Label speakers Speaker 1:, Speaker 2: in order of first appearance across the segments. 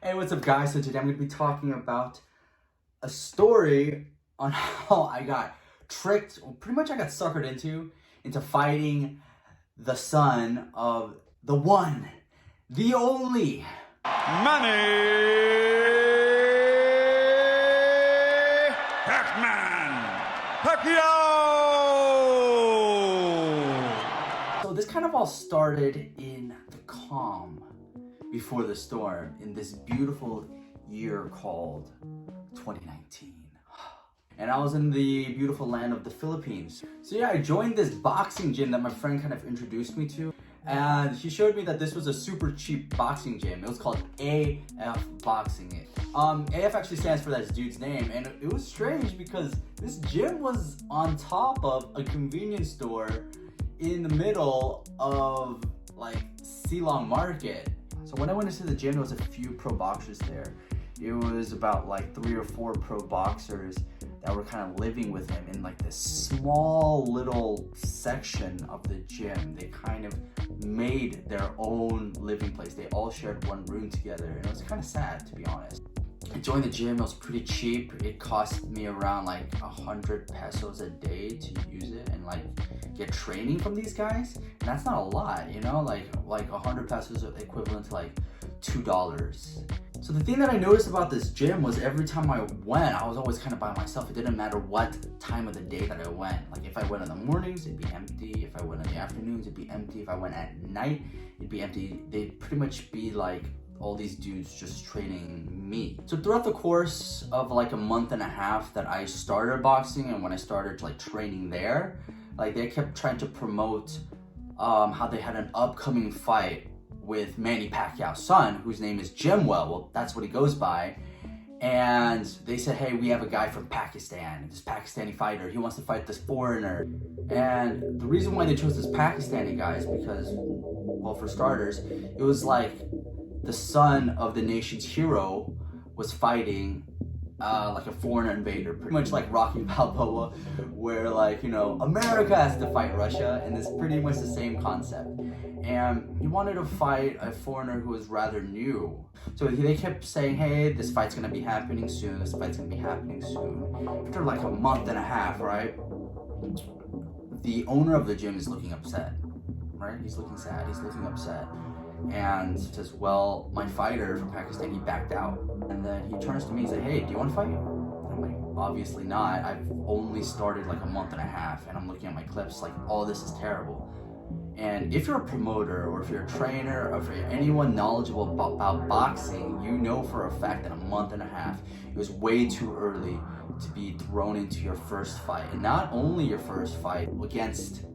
Speaker 1: Hey, what's up guys? So today I'm going to be talking about a story on how I got tricked, or pretty much I got suckered into fighting the son of the one, the only
Speaker 2: Manny Pacquiao.
Speaker 1: So this kind of all started in the calm before the storm in this beautiful year called 2019. And I was in the beautiful land of the Philippines. So yeah, I joined this boxing gym that my friend kind of introduced me to. And he showed me that this was a super cheap boxing gym. It was called AF Boxing. AF actually stands for that dude's name. And it was strange because this gym was on top of a convenience store in the middle of like Silong Market. So when I went into the gym, there was a few pro boxers there. It was about like 3 or 4 pro boxers that were kind of living with him in like this small little section of the gym. They kind of made their own living place. They all shared one room together, and it was kind of sad, to be honest. I joined the gym. It was pretty cheap. It cost me around like 100 pesos a day to use it and like get training from these guys. And that's not a lot, you know, like 100 pesos is equivalent to like $2. So the thing that I noticed about this gym was every time I went, I was always kind of by myself. It didn't matter what time of the day that I went. Like if I went in the mornings, it'd be empty. If I went in the afternoons, it'd be empty. If I went at night, it'd be empty. They'd pretty much be like all these dudes just training me. So throughout the course of like a month and a half that I started boxing, and when I started like training there, like they kept trying to promote how they had an upcoming fight with Manny Pacquiao's son, whose name is Jimuel. Well, that's what he goes by. And they said, hey, we have a guy from Pakistan, this Pakistani fighter. He wants to fight this foreigner. And the reason why they chose this Pakistani guy is because, well, for starters, it was like the son of the nation's hero was fighting like a foreign invader, pretty much like Rocky Balboa, where like, you know, America has to fight Russia, and it's pretty much the same concept. And he wanted to fight a foreigner who was rather new. So they kept saying, hey, this fight's gonna be happening soon, this fight's gonna be happening soon. After like a month and a half, right, the owner of the gym is looking upset, right? He's looking sad, he's looking upset. And says, well, my fighter from Pakistan, he backed out. And then he turns to me and says, hey, do you want to fight? And I'm like, obviously not. I've only started like a month and a half, and I'm looking at my clips like, oh, this is terrible. And if you're a promoter, or if you're a trainer, or if you're anyone knowledgeable about boxing, you know for a fact that a month and a half, it was way too early to be thrown into your first fight. And not only your first fight against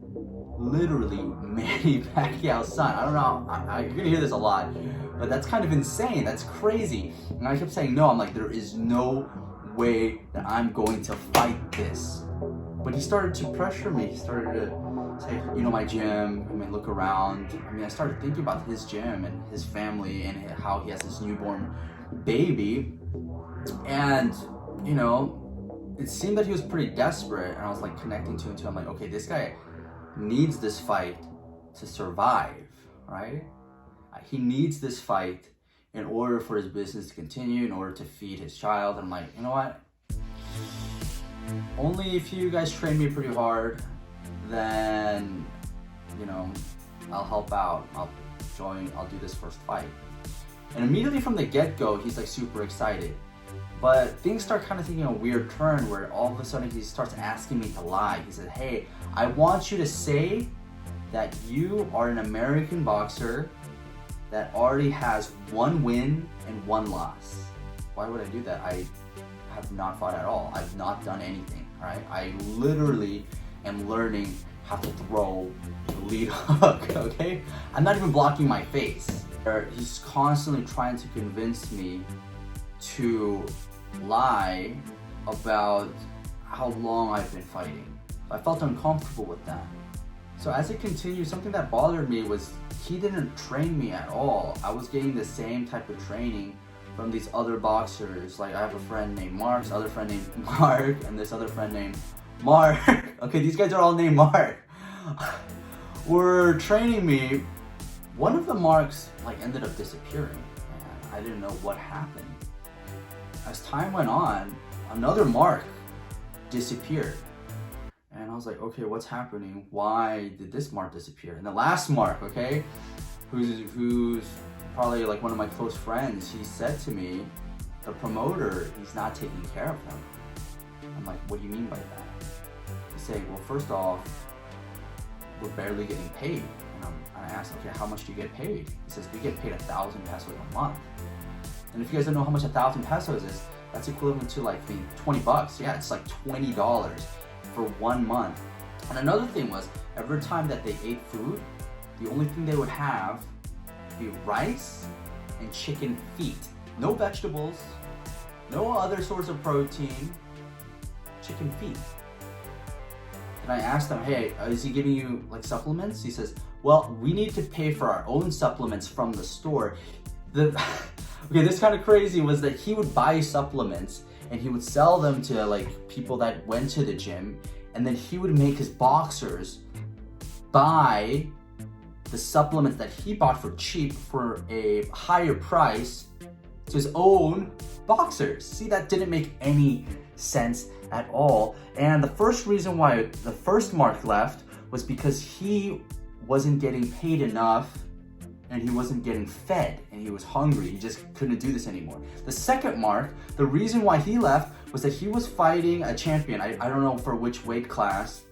Speaker 1: literally Manny Pacquiao's son. I don't know, you're gonna hear this a lot, but that's kind of insane. That's crazy. And I kept saying no. I'm like, there is no way that I'm going to fight this. But he started to pressure me. He started to say, you know, my gym, I mean, look around. I mean, I started thinking about his gym and his family and how he has this newborn baby. And, you know, it seemed that he was pretty desperate, and I was like connecting to him too. I'm like, okay, this guy needs this fight to survive, right? He needs this fight in order for his business to continue, in order to feed his child. I'm like, you know what? Only if you guys train me pretty hard, then, you know, I'll help out. I'll join, I'll do this first fight. And immediately from the get-go, he's like super excited. But things start kind of taking a weird turn where all of a sudden he starts asking me to lie. He said, hey, I want you to say that you are an American boxer that already has 1 win and 1 loss. Why would I do that? I have not fought at all. I've not done anything, right? I literally am learning how to throw the lead hook, okay? I'm not even blocking my face. He's constantly trying to convince me to lie about how long I've been fighting. I felt uncomfortable with that. So as it continued, something that bothered me was he didn't train me at all. I was getting the same type of training from these other boxers. Like I have a friend named Mark, this other friend named Mark, and this other friend named Mark. Okay, these guys are all named Mark. Were training me. One of the Marks like ended up disappearing. I didn't know what happened. As time went on, another mark disappeared. And I was like, okay, what's happening? Why did this mark disappear? And the last mark, okay, who's probably like one of my close friends, he said to me, the promoter, he's not taking care of him. I'm like, what do you mean by that? He said, well, first off, we're barely getting paid. And I asked, okay, how much do you get paid? He says, we get paid 1,000 pesos a month. And if you guys don't know how much 1,000 pesos is, that's equivalent to like $20. Yeah, it's like $20 for 1 month. And another thing was, every time that they ate food, the only thing they would have would be rice and chicken feet. No vegetables, no other source of protein, chicken feet. And I asked him, hey, is he giving you like supplements? He says, well, we need to pay for our own supplements from the store. Okay, this kind of crazy was that he would buy supplements and he would sell them to like people that went to the gym, and then he would make his boxers buy the supplements that he bought for cheap for a higher price to his own boxers. See, that didn't make any sense at all. And the first reason why the first mark left was because he wasn't getting paid enough and he wasn't getting fed and he was hungry. He just couldn't do this anymore. The second mark, the reason why he left was that he was fighting a champion. I don't know for which weight class.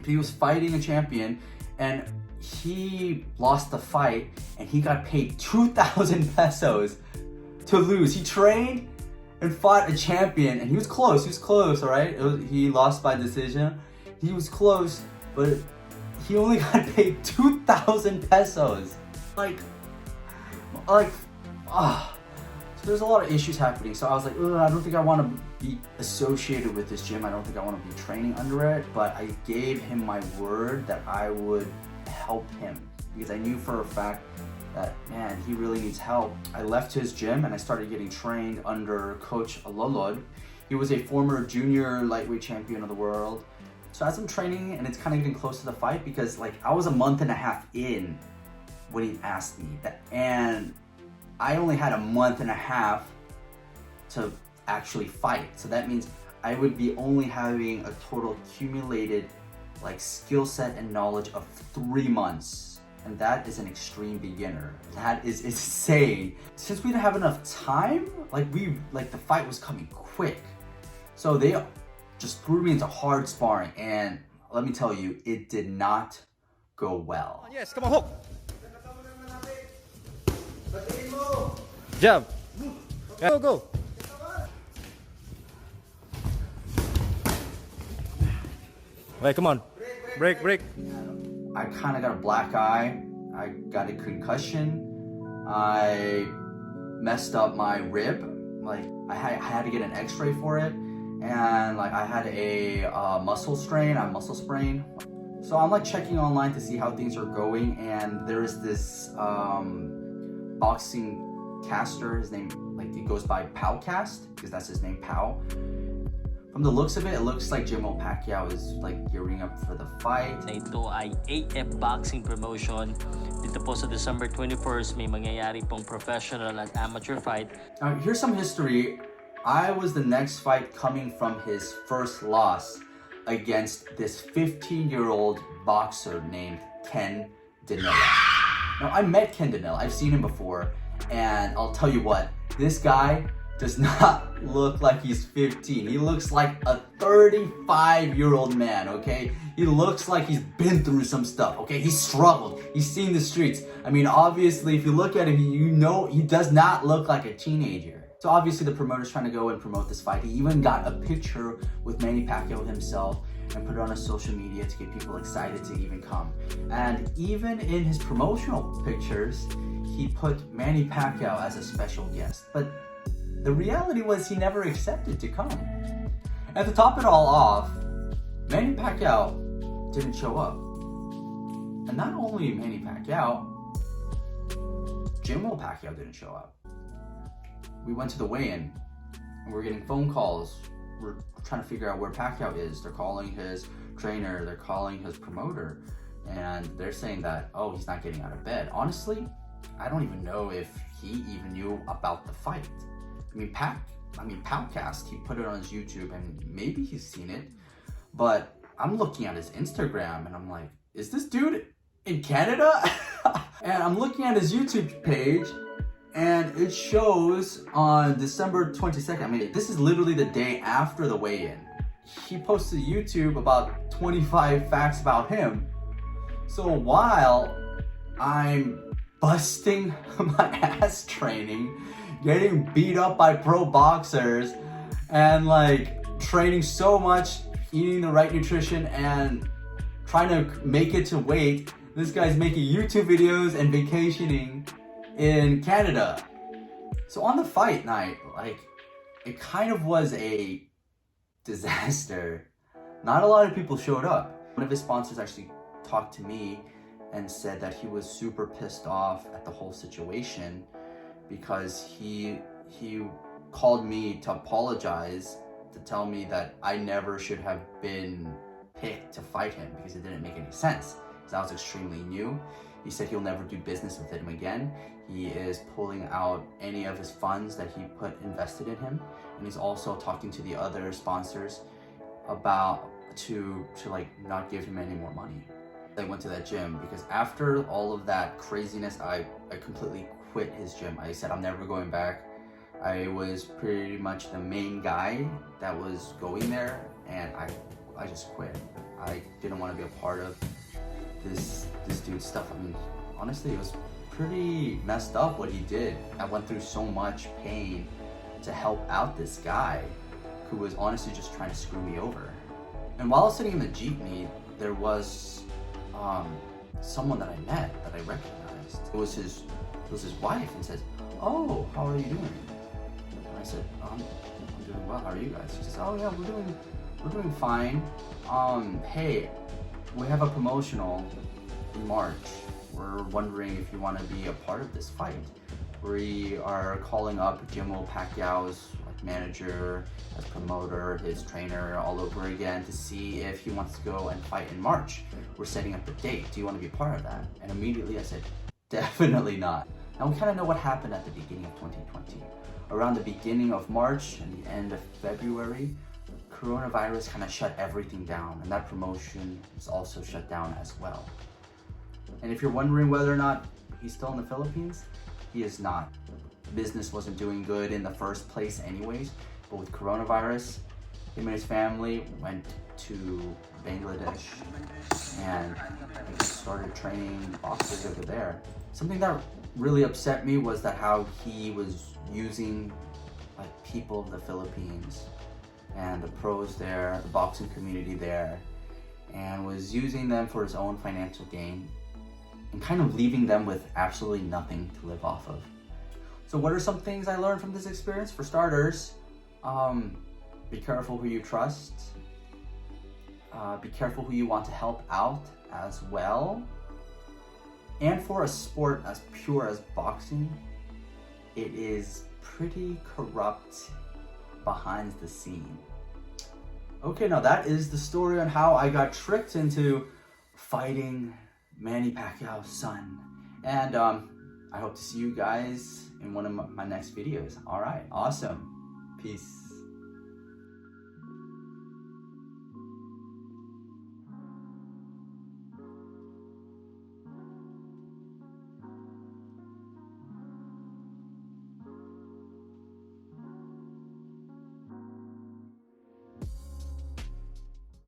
Speaker 1: He was fighting a champion and he lost the fight and he got paid 2,000 pesos to lose. He trained and fought a champion and he was close, all right? He lost by decision. He was close, but he only got paid 2,000 pesos. So there's a lot of issues happening. So I was like, I don't think I want to be associated with this gym. I don't think I want to be training under it. But I gave him my word that I would help him because I knew for a fact that, man, he really needs help. I left his gym and I started getting trained under Coach Lolod. He was a former junior lightweight champion of the world. So as I'm training and it's kind of getting close to the fight, because like I was a month and a half in when he asked me that, and I only had a month and a half to actually fight. So that means I would be only having a total accumulated like skill set and knowledge of 3 months. And that is an extreme beginner. That is insane. Since we didn't have enough time, the fight was coming quick. So they just threw me into hard sparring, and let me tell you, it did not go well.
Speaker 2: Yes, come on, hook. Jab. Go, go. Wait, come on. Break.
Speaker 1: I kind of got a black eye. I got a concussion. I messed up my rib. Like I had to get an x-ray for it. And like I had a muscle sprain. So I'm like checking online to see how things are going, and there is this boxing caster. His name, like, it goes by Pacquiao because that's his name, Pao. From the looks of it, it looks like Jimuel Pacquiao is like gearing up for the fight.
Speaker 3: Ito ay AF Boxing Promotion. Dito po sa December 21st, may mangyayari pong professional and amateur fight.
Speaker 1: Now, here's some history. I was the next fight coming from his first loss against this 15-year-old boxer named Ken Danila. Now, I met Ken Danila. I've seen him before, and I'll tell you what, this guy does not look like he's 15. He looks like a 35-year-old man, okay? He looks like he's been through some stuff, okay? He's struggled. He's seen the streets. I mean, obviously, if you look at him, you know he does not look like a teenager. So obviously, the promoter's trying to go and promote this fight. He even got a picture with Manny Pacquiao himself and put it on his social media to get people excited to even come. And even in his promotional pictures, he put Manny Pacquiao as a special guest. But the reality was he never accepted to come. And to top it all off, Manny Pacquiao didn't show up. And not only Manny Pacquiao, Jimuel Pacquiao didn't show up. We went to the weigh-in and we're getting phone calls. We're trying to figure out where Pacquiao is. They're calling his trainer, they're calling his promoter, and they're saying that, oh, he's not getting out of bed. Honestly, I don't even know if he even knew about the fight. Podcast, he put it on his YouTube and maybe he's seen it, but I'm looking at his Instagram and I'm like, is this dude in Canada? And I'm looking at his YouTube page and it shows on December 22nd. I mean, this is literally the day after the weigh-in. He posted YouTube about 25 facts about him. So while I'm busting my ass training, getting beat up by pro boxers, and like training so much, eating the right nutrition, and trying to make it to weight, this guy's making YouTube videos and vacationing in Canada. So on the fight night, like, it kind of was a disaster. Not a lot of people showed up. One of his sponsors actually talked to me and said that he was super pissed off at the whole situation because he called me to apologize, to tell me that I never should have been picked to fight him because it didn't make any sense, because I was extremely new. He said he'll never do business with him again. He is pulling out any of his funds that he invested in him, and he's also talking to the other sponsors about to like not give him any more money. I went to that gym because after all of that craziness, I completely quit his gym. I said I'm never going back. I was pretty much the main guy that was going there, and I just quit. I didn't want to be a part of this dude's stuff. I mean, honestly, it was pretty messed up what he did. I went through so much pain to help out this guy who was honestly just trying to screw me over. And while I was sitting in the jeepney, there was someone that I met that I recognized. It was his wife, and says, "Oh, how are you doing?" And I said, "I'm doing well. How are you guys?" She says, "Oh yeah, we're doing fine. Hey, we have a promotional in March. We're wondering if you want to be a part of this fight. We are calling up Jimuel Pacquiao's manager, as promoter, his trainer, all over again to see if he wants to go and fight in March. We're setting up a date. Do you want to be part of that?" And immediately I said, "Definitely not." Now we kind of know what happened at the beginning of 2020. Around the beginning of March and the end of February, coronavirus kind of shut everything down, and that promotion is also shut down as well. And if you're wondering whether or not he's still in the Philippines, he is not. Business wasn't doing good in the first place anyways, but with coronavirus, him and his family went to Bangladesh and started training boxers over there. Something that really upset me was that how he was using like people of the Philippines and the pros there, the boxing community there, and was using them for his own financial gain and kind of leaving them with absolutely nothing to live off of. So what are some things I learned from this experience? For starters, be careful who you trust. Be careful who you want to help out as well. And for a sport as pure as boxing, it is pretty corrupt behind the scene. Okay, now that is the story on how I got tricked into fighting Manny Pacquiao's son. And I hope to see you guys in one of my next videos. All right, awesome. Peace.